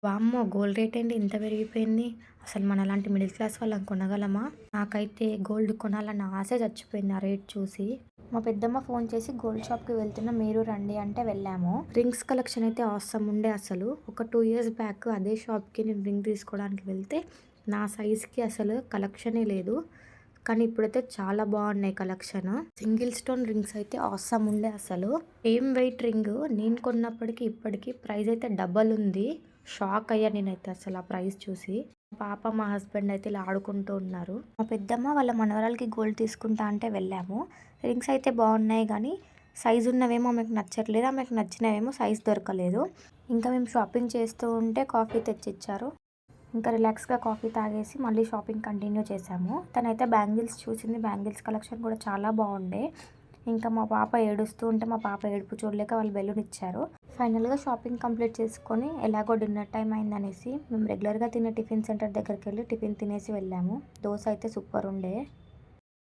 వామ్మో! Gold rate ఏంటి ఇంత పెరిగిపోయింది? అసలు మనలాంటి మిడిల్ క్లాస్ వాళ్ళం కొనగలమా? నాకైతే గోల్డ్ కొనాలన్న ఆశ చచ్చిపోయింది ఆ రేట్ చూసి. మా పెద్దమ్మ ఫోన్ చేసి గోల్డ్ షాప్‌కి వెళ్తున్నాం మీరు రండి అంటే వెళ్ళాము. రింగ్స్ కలెక్షన్ అయితే ఆసమ్ ఉండే అసలు. ఒక 2 ఇయర్స్ బ్యాక్ అదే షాప్‌కి నేను రింగ్ తీసుకోవడానికి వెళ్తే నా సైజ్‌కి అసలు కలెక్షనే లేదు. కానీ ఇప్పుడైతే చాలా బాగున్నాయి కలెక్షన్. సింగిల్ స్టోన్ రింగ్స్ అయితే ఆసమ్ ఉండే అసలు. సేమ్ వెయిట్ రింగ్ నేను కొన్నప్పటికి ఇప్పటికి ప్రైస్ అయితే డబల్ ఉంది. షాక్ అయ్యా నేనైతే అసలు ఆ ప్రైస్ చూసి. పాప మా హస్బెండ్ అయితే ఇలా ఆడుకుంటూ ఉన్నారు. మా పెద్దమ్మ వాళ్ళ మనవరాలకి గోల్డ్ తీసుకుంటా అంటే వెళ్ళాము. రింగ్స్ అయితే బాగున్నాయి కానీ సైజు ఉన్నవేమో ఆమెకు నచ్చట్లేదు, ఆమెకు నచ్చినవేమో సైజ్ దొరకలేదు. ఇంకా మేము షాపింగ్ చేస్తూ ఉంటే కాఫీ తెచ్చిచ్చారు. ఇంకా రిలాక్స్గా కాఫీ తాగేసి మళ్ళీ షాపింగ్ కంటిన్యూ చేసాము. తనైతే బ్యాంగిల్స్ చూసింది, బ్యాంగిల్స్ కలెక్షన్ కూడా చాలా బాగుండే. ఇంకా మా పాప ఏడుస్తూ ఉంటే మా పాప ఏడుపు చూడలేక వాళ్ళు బెలూన్ ఇచ్చారు. ఫైనల్గా షాపింగ్ కంప్లీట్ చేసుకొని ఎలాగో డిన్నర్ టైం అయిందనేసి మేము రెగ్యులర్గా తినే టిఫిన్ సెంటర్ దగ్గరికి వెళ్ళి టిఫిన్ తినేసి వెళ్ళాము. దోశ అయితే సూపర్ ఉండే.